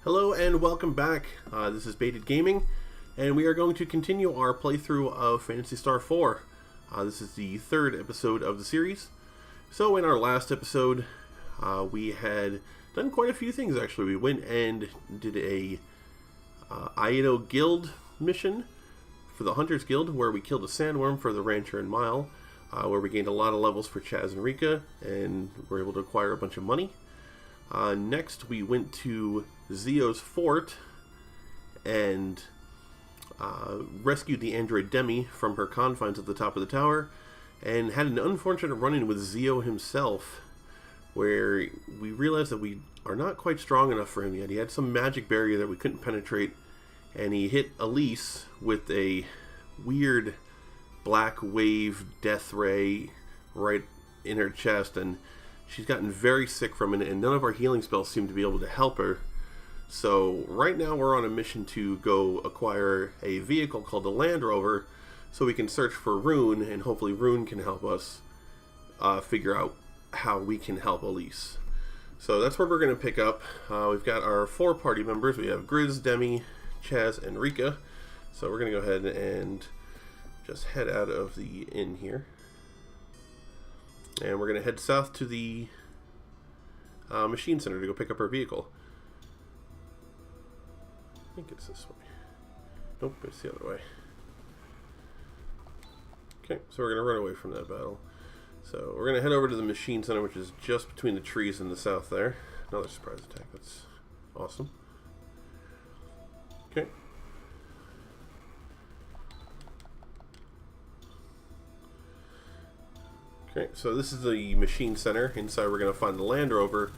Hello and welcome back. This is Baited Gaming, and we are going to continue our playthrough of Phantasy Star IV. This is the third episode of the series. So in our last episode, we had done quite a few things actually. We went and did a Aido Guild mission for the Hunters Guild, where we killed a sandworm for the Rancher and Mile, where we gained a lot of levels for Chaz and Rika, and were able to acquire a bunch of money. Next, we went to Zio's fort and rescued the android Demi from her confines at the top of the tower, and had an unfortunate run-in with Zio himself, where we realized that we are not quite strong enough for him yet. He had some magic barrier that we couldn't penetrate, and he hit Elise with a weird black wave death ray right in her chest, and she's gotten very sick from it, and none of our healing spells seem to be able to help her. So right now we're on a mission to go acquire a vehicle called the Land Rover, so we can search for Rune, and hopefully Rune can help us figure out how we can help Elise. So that's where we're going to pick up. We've got our 4 party members. We have Grizz, Demi, Chaz, and Rika. So we're going to go ahead and just head out of the inn here. And we're going to head south to the machine center to go pick up our vehicle. I think it's this way. Nope, it's the other way. Okay, so we're going to run away from that battle. So we're going to head over to the machine center, which is just between the trees in the south there. Another surprise attack. That's awesome. Okay. Okay, so this is the machine center. Inside we're going to find the Land Rover,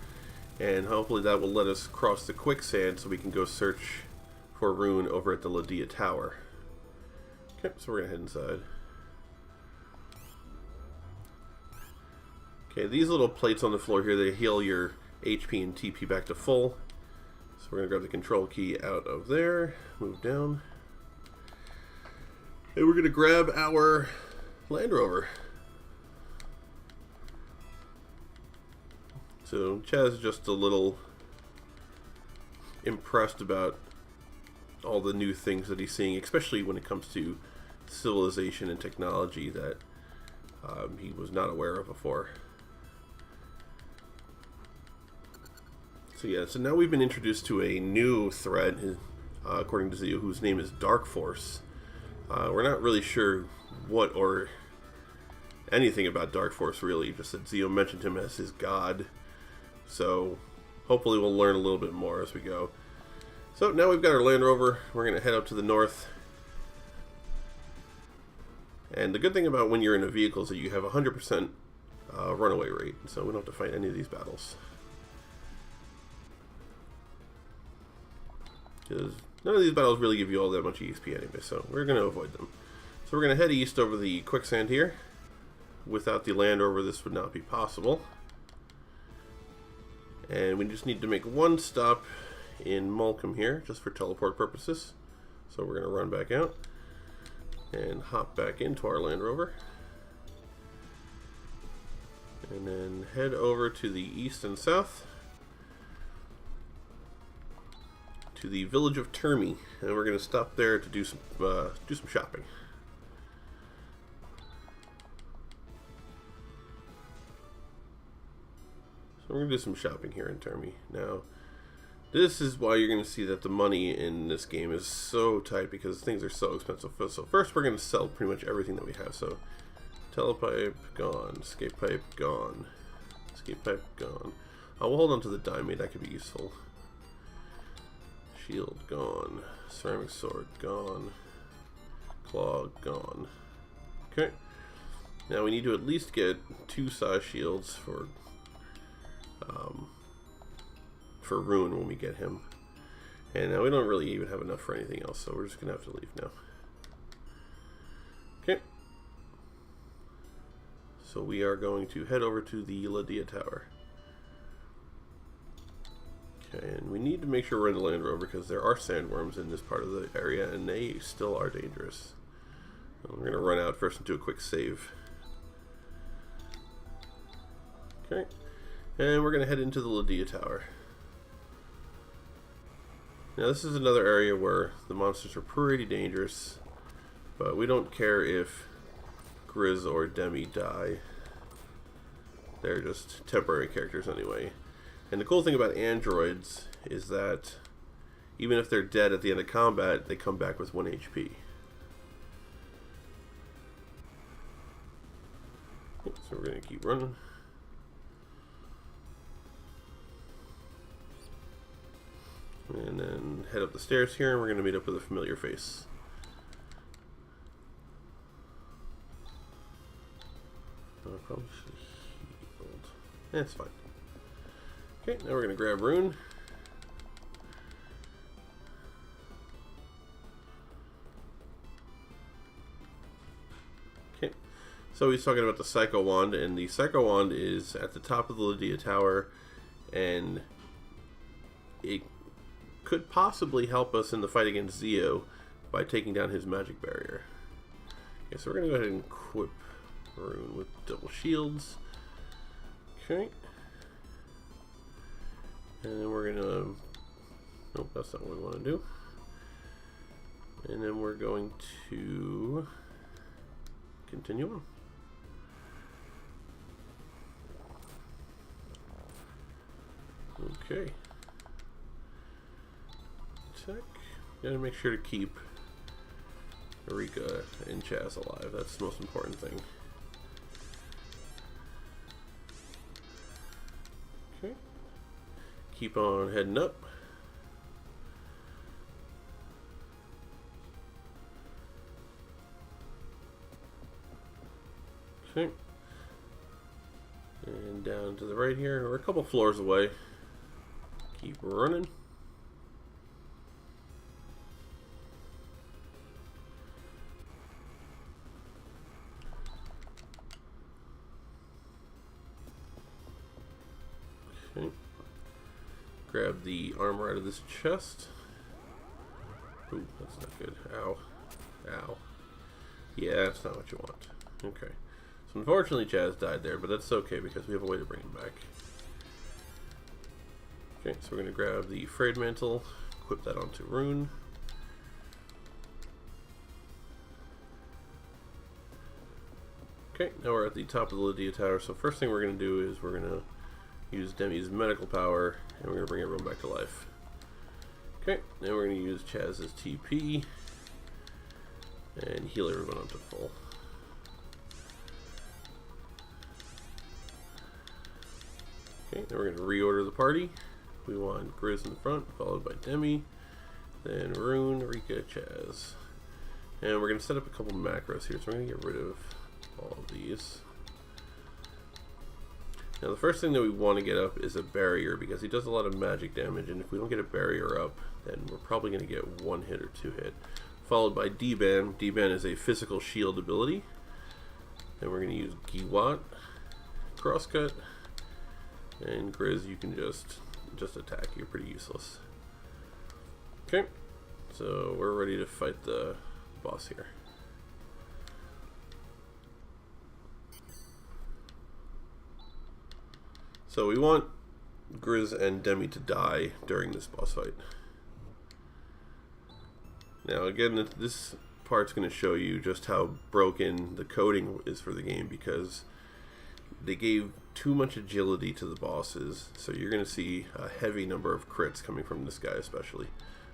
and hopefully that will let us cross the quicksand so we can go search for Rune over at the Ladia Tower. Okay, so we're going to head inside. Okay, these little plates on the floor here, they heal your HP and TP back to full. So we're going to grab the control key out of there, move down, and we're going to grab our Land Rover. So Chaz is just a little impressed about all the new things that he's seeing, especially when it comes to civilization and technology that he was not aware of before. So yeah, so now we've been introduced to a new threat, according to Zio, whose name is Dark Force. We're not really sure what or anything about Dark Force, really, just that Zio mentioned him as his god. So hopefully we'll learn a little bit more as we go. So now we've got our Land Rover. We're going to head up to the north. And the good thing about when you're in a vehicle is that you have a 100% runaway rate. So we don't have to fight any of these battles, because none of these battles really give you all that much EXP anyway, so we're going to avoid them. So we're going to head east over the quicksand here. Without the Land Rover, this would not be possible. And we just need to make one stop in Malcolm here, just for teleport purposes. So we're going to run back out and hop back into our Land Rover. And then head over to the east and south to the village of Termi. And we're going to stop there to do some shopping. So we're going to do some shopping here in Termi. Now, this is why you're going to see that the money in this game is so tight, because things are so expensive. So first we're going to sell pretty much everything that we have. So, telepipe, gone. Escape pipe, gone. Escape pipe, gone. We'll hold on to the diamond, that could be useful. Shield, gone. Ceramic sword, gone. Claw, gone. Okay. Now we need to at least get 2 size shields for Rune when we get him. And now we don't really even have enough for anything else, so we're just going to have to leave now. Okay. So we are going to head over to the Ladia Tower. Okay, and we need to make sure we're in the Land Rover, because there are sandworms in this part of the area, and they still are dangerous. We're going to run out first and do a quick save. Okay. And we're going to head into the Ladia Tower. Now this is another area where the monsters are pretty dangerous, but we don't care if Grizz or Demi die. They're just temporary characters anyway. And the cool thing about androids is that even if they're dead at the end of combat, they come back with 1 HP. So we're going to keep running. And then head up the stairs here, and we're going to meet up with a familiar face. Probably should have healed. That's fine. Okay, now we're going to grab Rune. Okay, so he's talking about the Psycho Wand, and the Psycho Wand is at the top of the Lydia Tower, and it could possibly help us in the fight against Zio by taking down his magic barrier. Okay, so we're going to go ahead and equip Rune with double shields. Okay. And then we're going to... Nope, that's not what we want to do. And then we're going to continue on. Okay. Gotta make sure to keep Erika and Chaz alive. That's the most important thing. Okay. Keep on heading up. Okay. And down to the right here. We're a couple floors away. Keep running. Okay. Grab the armor out of this chest. Ooh, that's not good. Ow. Ow. Yeah, that's not what you want. Okay. So unfortunately Chaz died there, but that's okay because we have a way to bring him back. Okay, so we're going to grab the Frayed Mantle, equip that onto Rune. Okay, now we're at the top of the Lydia Tower, so first thing we're going to do is we're going to use Demi's medical power, and we're going to bring everyone back to life. Okay, now we're going to use Chaz's TP, and heal everyone up to full. Okay, now we're going to reorder the party. We want Grizz in the front, followed by Demi, then Rune, Rika, Chaz. And we're going to set up a couple macros here, so we're going to get rid of all of these. Now the first thing that we want to get up is a barrier, because he does a lot of magic damage, and if we don't get a barrier up, then we're probably going to get 1 hit or 2 hit. Followed by D-Ban. D-Ban is a physical shield ability. Then we're going to use Giwat, Crosscut, and Grizz, you can just attack. You're pretty useless. Okay, so we're ready to fight the boss here. So we want Grizz and Demi to die during this boss fight. Now again, this part's going to show you just how broken the coding is for the game, because they gave too much agility to the bosses, so you're going to see a heavy number of crits coming from this guy especially.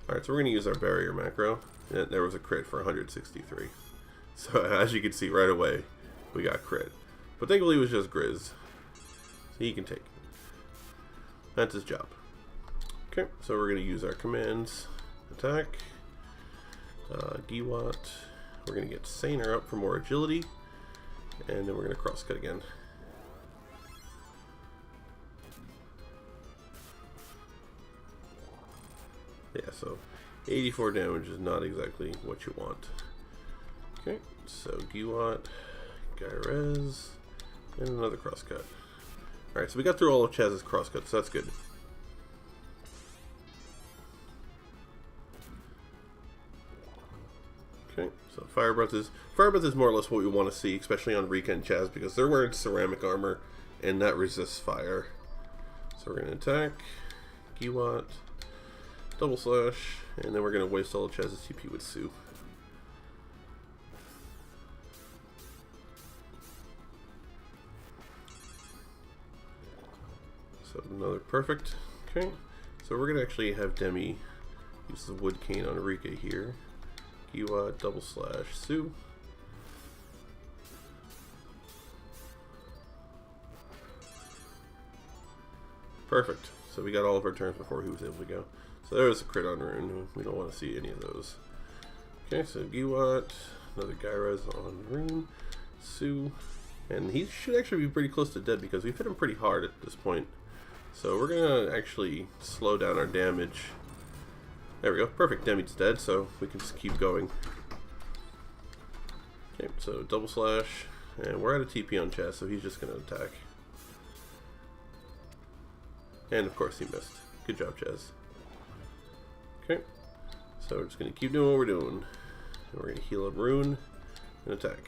Alright, so we're going to use our barrier macro, and there was a crit for 163. So as you can see right away, we got crit. But thankfully it was just Grizz, so he can take it. That's his job. Okay, so we're going to use our commands. Attack, Giwat, we're going to get Saner up for more agility, and then we're going to crosscut again. Yeah, so 84 damage is not exactly what you want. Okay, so Giwat, Gyrez, and another crosscut. Alright, so we got through all of Chaz's crosscuts, so that's good. Okay, so Fire Breath is more or less what we want to see, especially on Rika and Chaz, because they're wearing ceramic armor, and that resists fire. So we're going to attack, Giwat, double slash, and then we're going to waste all of Chaz's TP with Sue. So another perfect. Okay, so we're going to actually have Demi use the wood cane on Rika here. Giwa double slash Sue. Perfect. So we got all of our turns before he was able to go. So there was a crit on Rune. We don't want to see any of those. Okay, so Giwat, another Gyraz on Rune, Sue, and he should actually be pretty close to dead because we've hit him pretty hard at this point. So we're gonna actually slow down our damage. There we go. Perfect. Demi's dead, so we can just keep going. Okay, so double slash, and we're at a TP on Chaz, so he's just gonna attack. And of course he missed. Good job, Chaz. Okay, so we're just going to keep doing what we're doing. And we're going to heal up Rune and attack.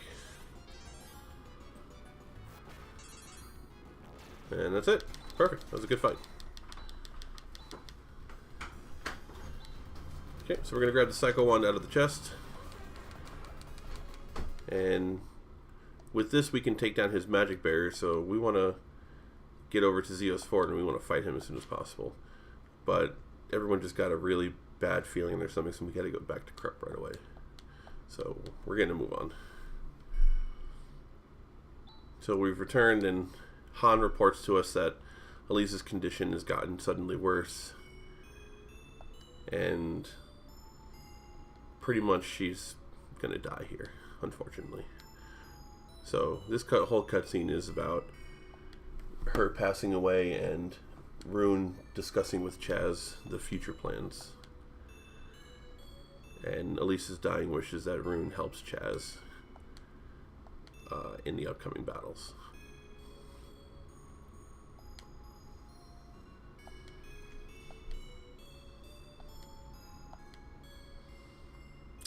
And that's it. Perfect. That was a good fight. Okay, so we're going to grab the Psycho Wand out of the chest. And with this we can take down his magic barrier, so we want to get over to Zeos Fort and we want to fight him as soon as possible. But everyone just got a really bad feeling in their stomachs and we got to go back to Krupp right away. So we're going to move on. So we've returned and Han reports to us that Elise's condition has gotten suddenly worse. And pretty much she's going to die here, unfortunately. So this whole cutscene is about her passing away and Rune discussing with Chaz the future plans. And Elise's dying wish is that Rune helps Chaz in the upcoming battles.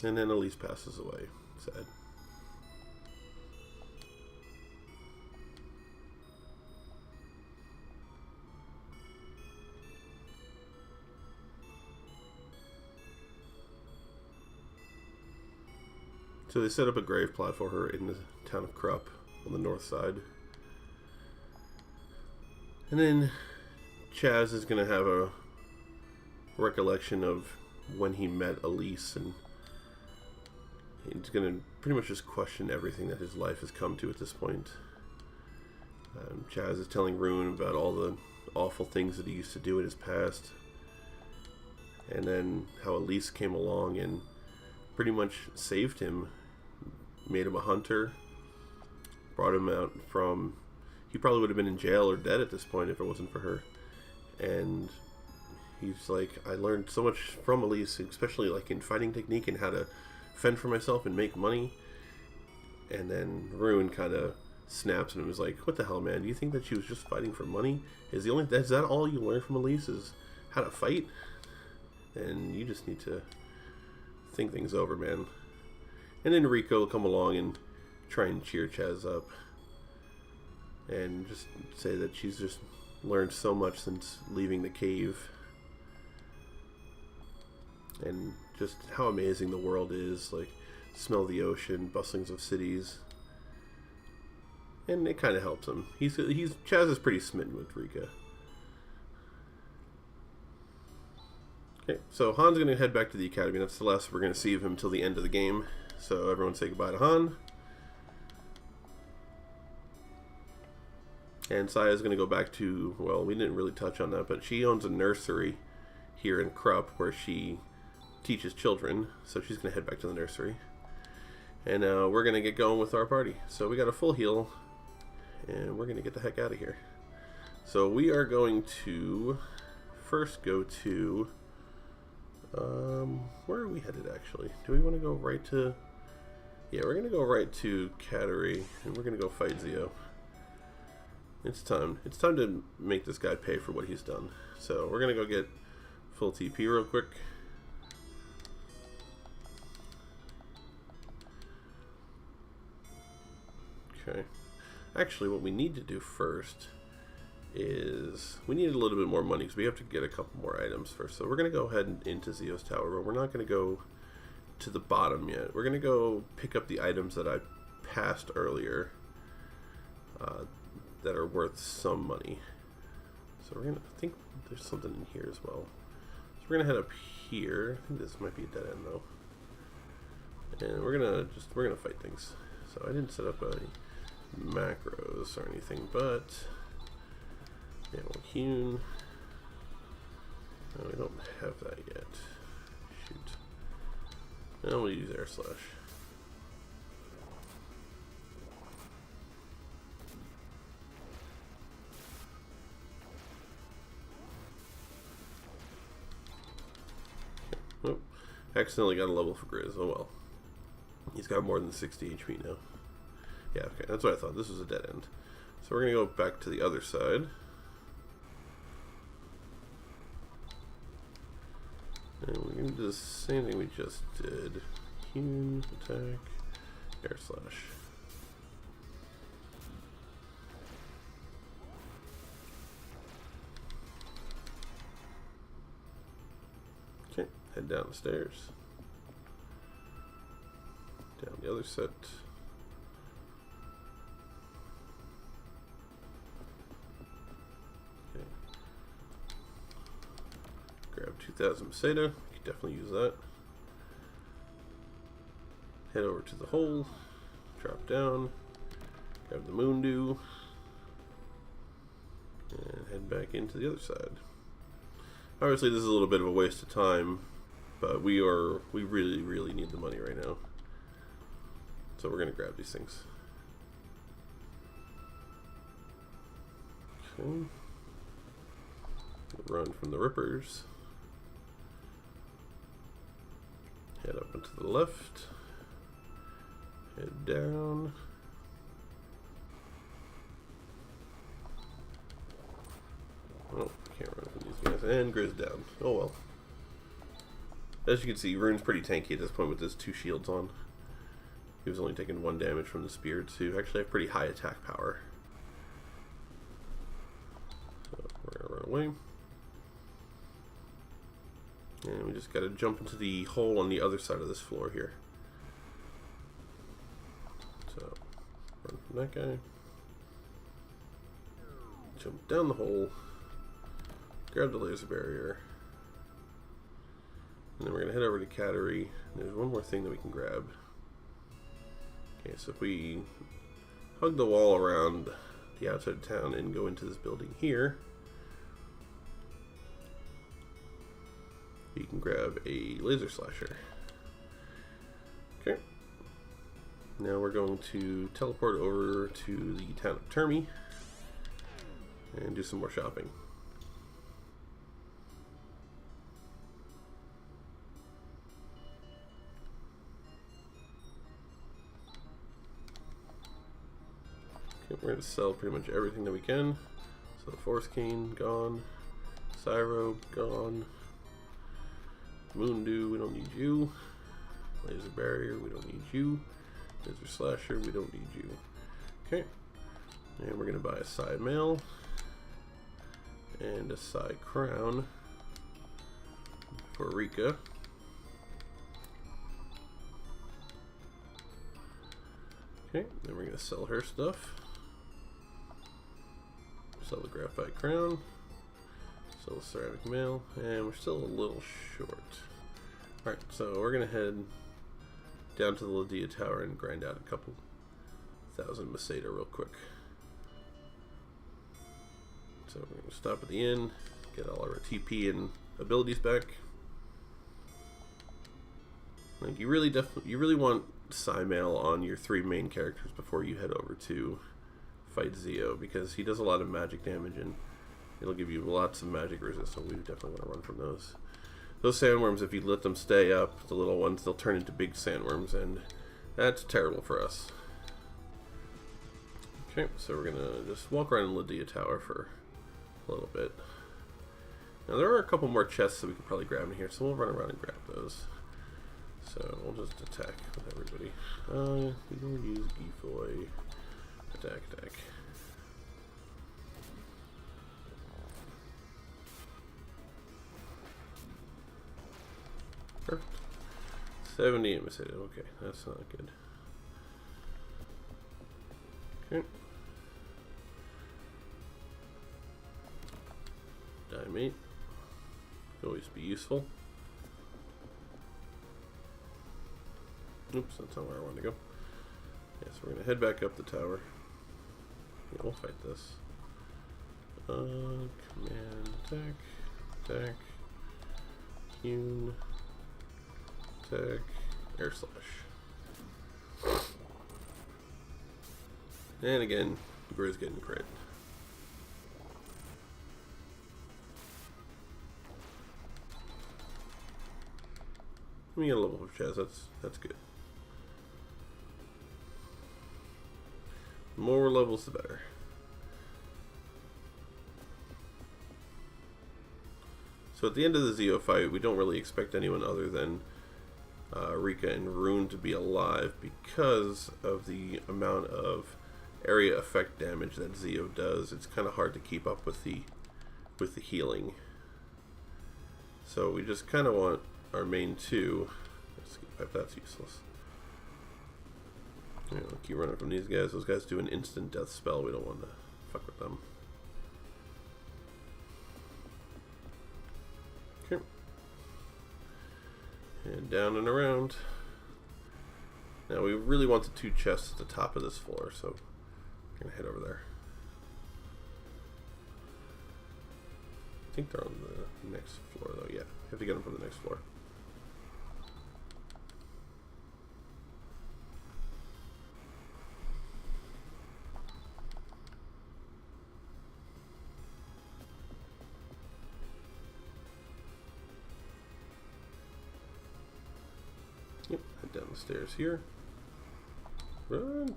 And then Elise passes away. Sad. So they set up a grave plot for her in the town of Krupp on the north side. And then Chaz is going to have a recollection of when he met Elise, and he's going to pretty much just question everything that his life has come to at this point. Chaz is telling Rune about all the awful things that he used to do in his past. And then how Elise came along and pretty much saved him, made him a hunter, brought him out from... He probably would have been in jail or dead at this point if it wasn't for her. And he's like, I learned so much from Elise, especially like in fighting technique and how to fend for myself and make money. And then Rune kind of snaps and was like, what the hell, man? Do you think that she was just fighting for money? Is that all you learned from Elise, is how to fight? And you just need to think things over, man. And then Rico will come along and try and cheer Chaz up and just say that she's just learned so much since leaving the cave, and just how amazing the world is. Like, smell the ocean, bustlings of cities, and it kind of helps him. Chaz is pretty smitten with Rika. Okay, so Han's going to head back to the academy. That's the last we're going to see of him till the end of the game. So everyone say goodbye to Han. And Saya's going to go back to, well, we didn't really touch on that, but she owns a nursery here in Krupp where she teaches children. So she's going to head back to the nursery. And we're going to get going with our party. So we got a full heal, and we're going to get the heck out of here. So we are going to first go to... where are we headed, actually? Do we want to go right to... Yeah, we're going to go right to Kateri, and we're going to go fight Zeo. It's time. It's time to make this guy pay for what he's done. So we're going to go get full TP real quick. Okay. Actually, what we need to do first is we need a little bit more money because we have to get a couple more items first. So we're going to go ahead and into Zio's tower, but we're not going to go to the bottom yet. We're going to go pick up the items that I passed earlier that are worth some money. So we're going to, I think there's something in here as well. So we're going to head up here. I think this might be a dead end though. And we're going to fight things. So I didn't set up any macros or anything, but yeah, well, hewn. No, we don't have that yet. Shoot. Now we'll use air slash. Oh, accidentally got a level for Grizz. Oh well. He's got more than 60 HP now. Yeah, okay, that's what I thought. This was a dead end. So we're going to go back to the other side. And we're going to do the same thing we just did. Hewn, attack, air slash. Okay, head down the stairs. Down the other set. Okay. Grab 2000 Meseta. You could definitely use that. Head over to the hole. Drop down. Grab the moon dew. And head back into the other side. Obviously this is a little bit of a waste of time, but we really need the money right now. So we're going to grab these things. Okay. Run from the rippers. Head up and to the left. Head down. Oh, I can't run from these guys. And Grizz down. Oh well. As you can see, Rune's pretty tanky at this point with his 2 shields on. He was only taking 1 damage from the spear to actually have pretty high attack power. So we're gonna run away. And we just gotta jump into the hole on the other side of this floor here. So run from that guy. Jump down the hole. Grab the laser barrier. And then we're gonna head over to Cattery. There's one more thing that we can grab. Okay, so if we hug the wall around the outside of town and go into this building here, you can grab a laser slasher. Okay. Now we're going to teleport over to the town of Termi and do some more shopping. We're going to sell pretty much everything that we can. So the Force Cane, gone. Cyro, gone. Moon Dew, we don't need you. Laser Barrier, we don't need you. Laser Slasher, we don't need you. Okay. And we're going to buy a Psy Mail. And a Psy Crown. For Rika. Okay, then we're going to sell her stuff. Sell the graphite crown, sell the ceramic mail, and we're still a little short. Alright, so we're going to head down to the Lydia Tower and grind out a couple thousand Meseta real quick. So we're going to stop at the inn, get all our TP and abilities back. Like you really want Psy Mail on your 3 main characters before you head over to fight Zio, because he does a lot of magic damage and it'll give you lots of magic resist, so we definitely want to run from those. Those sandworms, if you let them stay up, the little ones, they'll turn into big sandworms, and that's terrible for us. Okay, so we're gonna just walk around Lydia Tower for a little bit. Now there are a couple more chests that we could probably grab in here, so we'll run around and grab those. So we'll just attack with everybody. We will use Gifoy. Attack, attack. Perfect. 70 Meseta. Okay, that's not good. Okay. Diamate. Could always be useful. Oops, that's not where I want to go. Yeah, so we're going to head back up the tower. Yeah, we'll fight this. Command, attack, Rune, attack, air slash. And again, Gray's getting crit. Let me get a level of chest, that's good. The more levels, the better. So at the end of the Zeo fight, we don't really expect anyone other than Rika and Rune to be alive because of the amount of area effect damage that Zeo does. It's kind of hard to keep up with the healing. So we just kind of want our main two. That's useless. Yeah, we'll keep running from these guys. Those guys do an instant death spell. We don't want to fuck with them. Okay. And down and around. Now we really want the two chests at the top of this floor, so we're going to head over there. I think they're on the next floor though, yeah. You have to get them from the next floor. Yep, head down the stairs here. Run!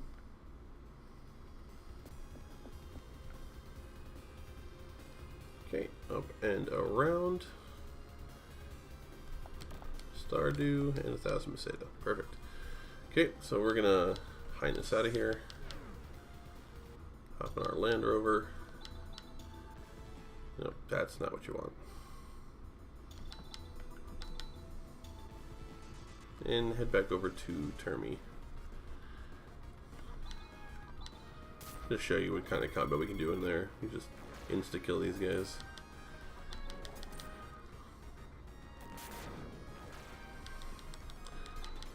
Okay, up and around. Stardew and 1,000 Meseta. Perfect. Okay, so we're gonna highness out of here. Hop in our Land Rover. Nope, that's not what you want. And head back over to Termi. Just show you what kind of combo we can do in there. You just insta-kill these guys.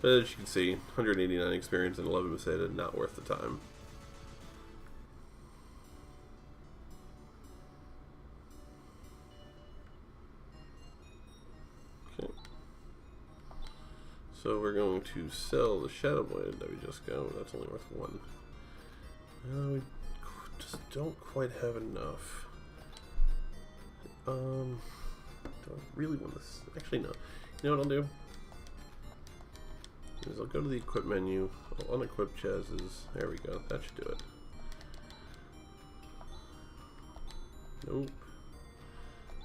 But as you can see, 189 experience and 11 Meseta, not worth the time. Okay. So we're going to sell the Shadow Blade that we just got. That's only worth 1. We just don't quite have enough. Do I really want this? Actually, no. You know what I'll do? Is I'll go to the equip menu. I'll unequip Chaz's. There we go. That should do it. Nope.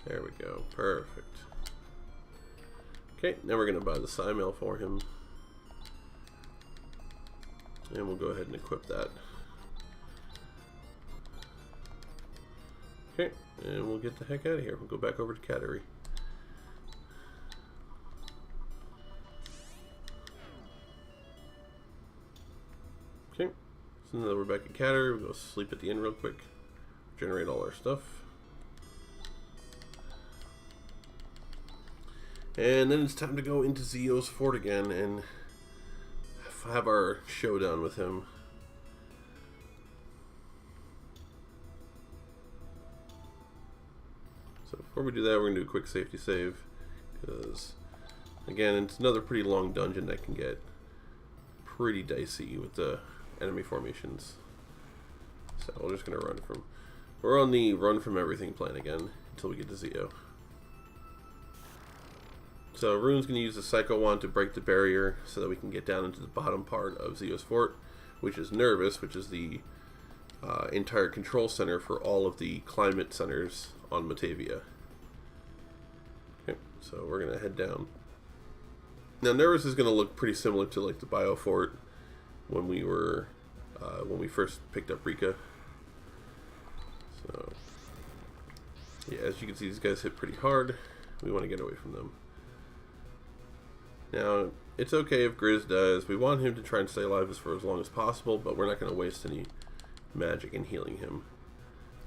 There we go. Perfect. Okay, now we're going to buy the Psymail for him. And we'll go ahead and equip that. Okay, and we'll get the heck out of here. We'll go back over to Cattery. Okay, so now that we're back at Cattery, we'll go sleep at the inn real quick. Generate all our stuff. And then it's time to go into Zeo's fort again and have our showdown with him. So before we do that, we're going to do a quick safety save, because again, it's another pretty long dungeon that can get pretty dicey with the enemy formations. So we're just going to we're on the run from everything plan again until we get to Zeo. So Rune's going to use the Psycho Wand to break the barrier so that we can get down into the bottom part of Zeo's fort, which is Nervous, which is the entire control center for all of the climate centers on Matavia. Okay, so we're going to head down. Now Nervous is going to look pretty similar to like the Bio Fort when we were when we first picked up Rika. So yeah, as you can see, these guys hit pretty hard. We want to get away from them. Now, it's okay if Grizz dies. We want him to try and stay alive for as long as possible, but we're not going to waste any magic in healing him.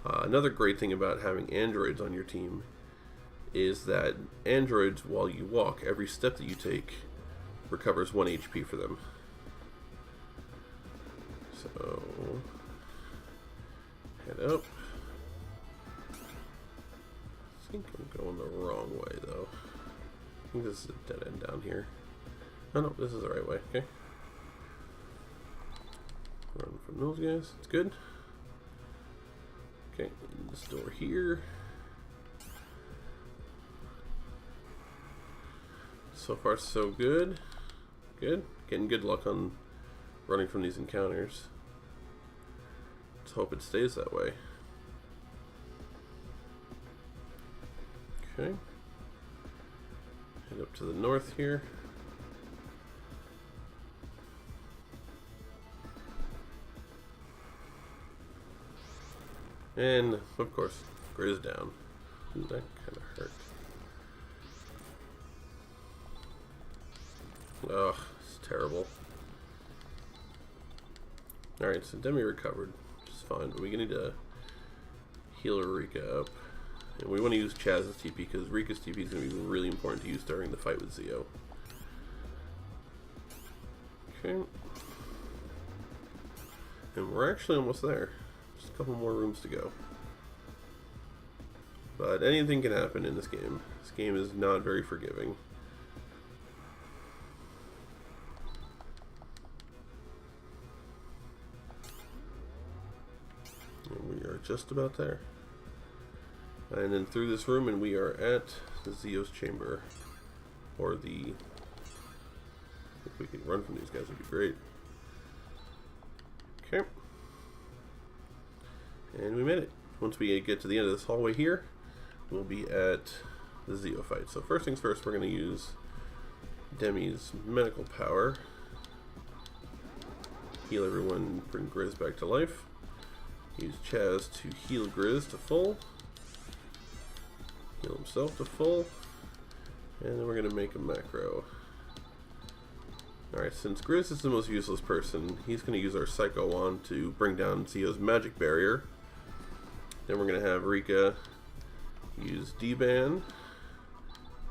Another great thing about having androids on your team is that androids, while you walk, every step that you take recovers 1 HP for them. So, head up. I think I'm going the wrong way, though. I think this is a dead end down here. Oh no, this is the right way. Okay. Run from those guys. It's good. Okay, in this door here. So far, so good. Good. Getting good luck on running from these encounters. Let's hope it stays that way. Okay. Head up to the north here. And, of course, Grizz down. Ooh, that kind of hurt. Ugh, it's terrible. Alright, so Demi recovered, which is fine, but we need to heal Rika up. And we want to use Chaz's TP, because Rika's TP is going to be really important to use during the fight with Zeo. Okay. And we're actually almost there. Just a couple more rooms to go. But anything can happen in this game. This game is not very forgiving. And we are just about there. And then through this room, and we are at Zeo's chamber. Or the... If we can run from these guys, would be great. Okay. And we made it. Once we get to the end of this hallway here, we'll be at the Zeo fight. So first things first, we're going to use Demi's medical power. Heal everyone, bring Grizz back to life. Use Chaz to heal Grizz to full. Heal himself to full. And then we're going to make a macro. Alright, since Grizz is the most useless person, he's going to use our Psycho Wand to bring down Zeo's magic barrier. Then we're going to have Rika use D-Ban.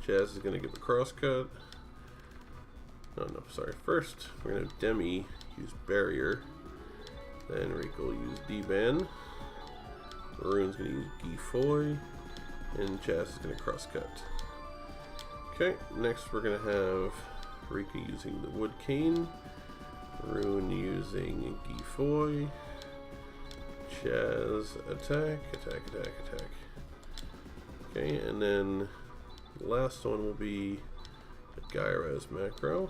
Chaz is going to give a crosscut. Oh no, sorry. First, we're going to have Demi use barrier. Then Rika will use D-Ban. Rune's going to use Gifoy. And Chaz is going to crosscut. Okay, next we're going to have Rika using the wood cane. Rune using Gifoy. Chaz attack, attack, attack, attack. Okay, and then the last one will be a Gyra's macro.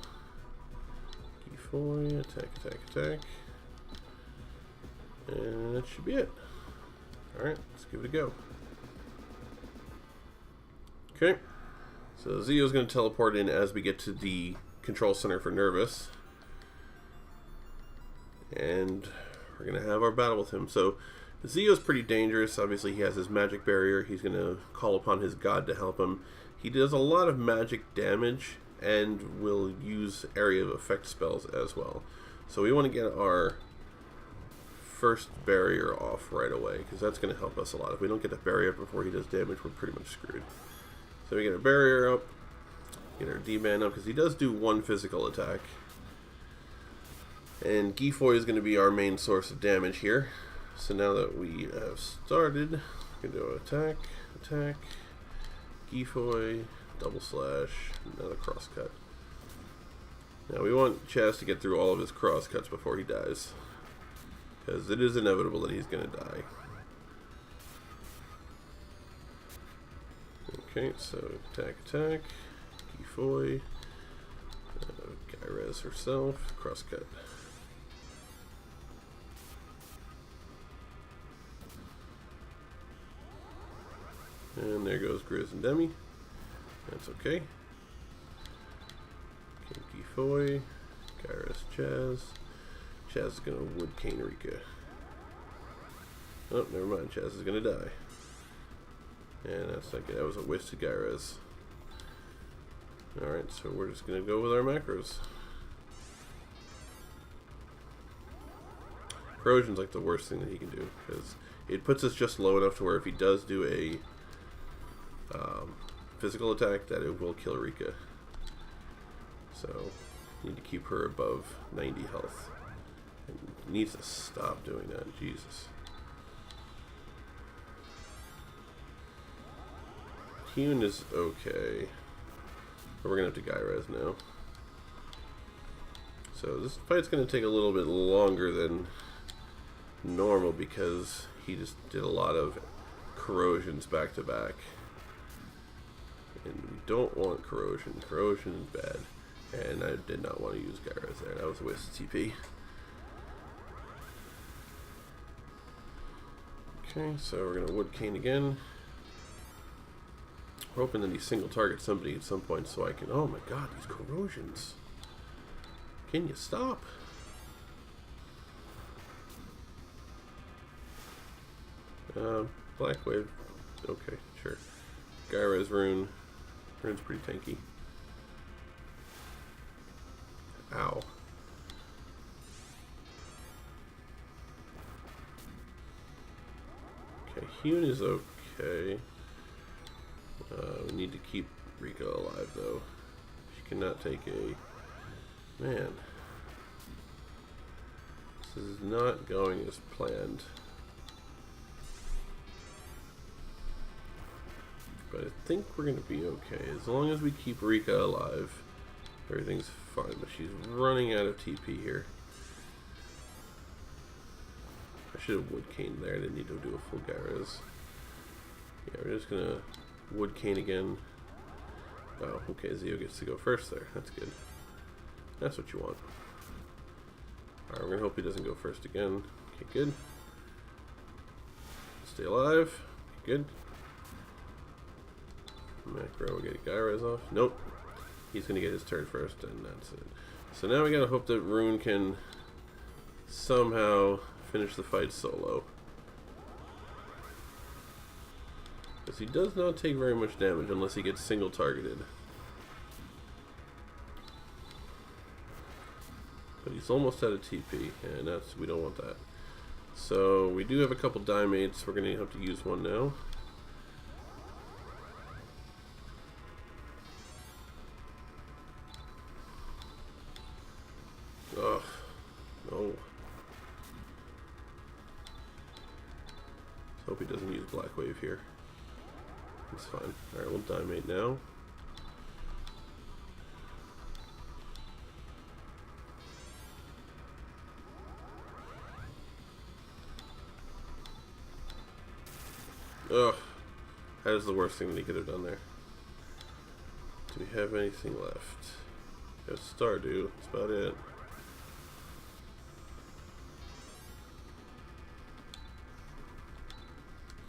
Gifoy, attack, attack, attack. And that should be it. Alright, let's give it a go. Okay, so Zeo's going to teleport in as we get to the control center for Nervous. And we're going to have our battle with him. So Zeo's pretty dangerous. Obviously, he has his magic barrier. He's going to call upon his god to help him. He does a lot of magic damage and will use area of effect spells as well. So we want to get our first barrier off right away, because that's going to help us a lot. If we don't get that barrier up before he does damage, we're pretty much screwed. So we get our barrier up, get our D-Man up, because he does do one physical attack. And Gifoy is going to be our main source of damage here. So now that we have started, we're going to do attack, attack, Gifoy, double slash, another crosscut. Now we want Chaz to get through all of his crosscuts before he dies, because it is inevitable that he's going to die. Okay, so attack, attack, Gifoy, Gyra's herself, crosscut. And there goes Grizz and Demi. That's okay. Okay, Gifoy, Gyra's Chaz. Chaz is going to wood cane Rika. Oh, never mind. Chaz is going to die. And that's like, that was a wasted Gyra's. Alright, so we're just going to go with our macros. Corrosion's like the worst thing that he can do, because it puts us just low enough to where if he does do a physical attack, that it will kill Rika. So, need to keep her above 90 health. And needs to stop doing that, Jesus. Rune is okay. But we're going to have to Guy Res now. So this fight's going to take a little bit longer than normal because he just did a lot of corrosions back to back. And we don't want corrosion. Corrosion is bad. And I did not want to use Guy Res there. That was a waste of TP. Okay, so we're going to Wood Cane again. We're hoping that he single targets somebody at some point so I can... Oh my god, these corrosions. Can you stop? Black Wave. Okay, sure. Guy Res Rune. Rune's pretty tanky. Ow. Okay, Rune is okay. We need to keep Rika alive, though. She cannot take a... Man. This is not going as planned. But I think we're going to be okay. As long as we keep Rika alive, everything's fine. But she's running out of TP here. I should have Wood Cane there. I didn't need to do a full Guy Res. Yeah, we're just going to Wood Cane again. Oh, okay, Zeo gets to go first there. That's good. That's what you want. Alright, we're going to hope he doesn't go first again. Okay, good. Stay alive. Good. Macro, we get Guy Res off. Nope. He's going to get his turn first, and that's it. So now we got to hope that Rune can somehow finish the fight solo. Because he does not take very much damage unless he gets single targeted. But he's almost out of TP, and that's, we don't want that. So we do have a couple Dimates. We're going to have to use one now. Ugh. No. Hope he doesn't use Black Wave here. It's fine. Alright, we'll Dimate now. Ugh. That is the worst thing that he could have done there. Do we have anything left? We have Stardew. That's about it.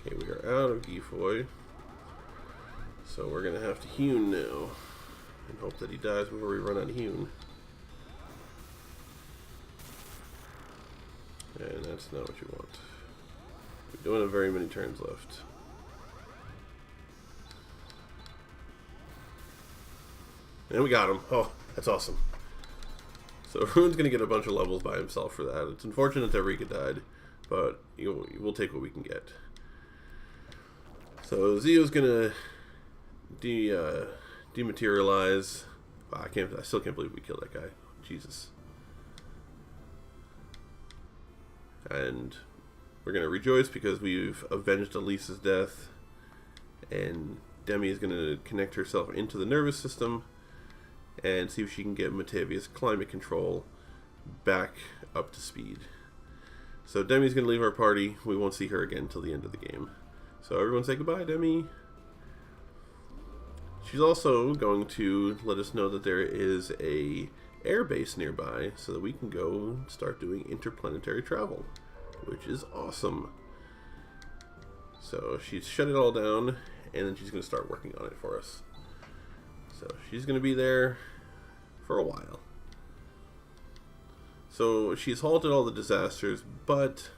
Okay, we are out of Gifoy. So we're going to have to Rune now. And hope that he dies before we run out of Rune. And that's not what you want. We don't have very many turns left. And we got him. Oh, that's awesome. So Rune's going to get a bunch of levels by himself for that. It's unfortunate that Rika died, but we'll take what we can get. So Zeo's going to dematerialize. Wow, I still can't believe we killed that guy. Jesus. And we're going to rejoice because we've avenged Elisa's death. And Demi is going to connect herself into the nervous system and see if she can get Matavia's climate control back up to speed. So Demi's going to leave our party. We won't see her again until the end of the game. So everyone say goodbye, Demi. She's also going to let us know that there is a air base nearby so that we can go start doing interplanetary travel, which is awesome. So she's shut it all down, and then she's going to start working on it for us. So she's going to be there for a while. So she's halted all the disasters, but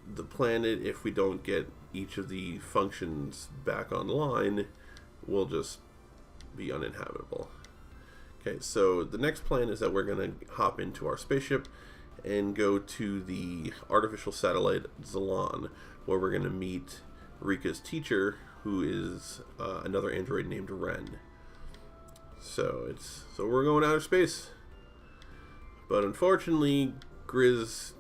the planet, if we don't get each of the functions back online, will just be uninhabitable. Okay, so the next plan is that we're going to hop into our spaceship and go to the artificial satellite Zalon, where we're going to meet Rika's teacher, who is another android named Rune. So we're going outer space, but unfortunately, Grizz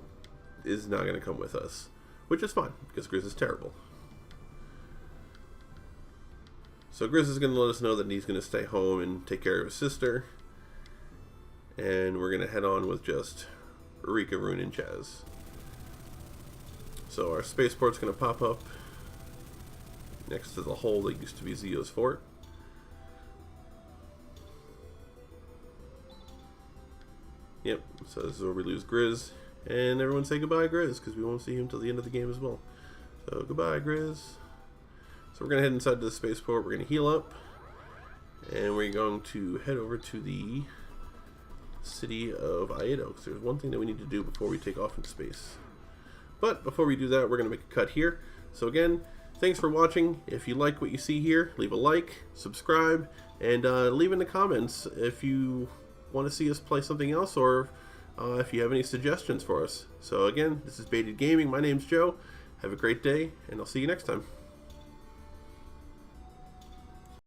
is not going to come with us, which is fine because Grizz is terrible. So Grizz is going to let us know that he's going to stay home and take care of his sister, and we're going to head on with just Rika, Rune, and Chaz. So our spaceport's going to pop up next to the hole that used to be Zio's fort. Yep, so this is where we lose Grizz, and everyone say goodbye Grizz, because we won't see him till the end of the game as well. So goodbye Grizz. So we're going to head inside to the spaceport, we're going to heal up, and we're going to head over to the city of Aedo, because there's one thing that we need to do before we take off into space. But before we do that, we're going to make a cut here. So again, thanks for watching. If you like what you see here, leave a like, subscribe, and leave in the comments if you want to see us play something else, or if you have any suggestions for us. So again, this is Baited Gaming. My name's Joe. Have a great day, and I'll see you next time.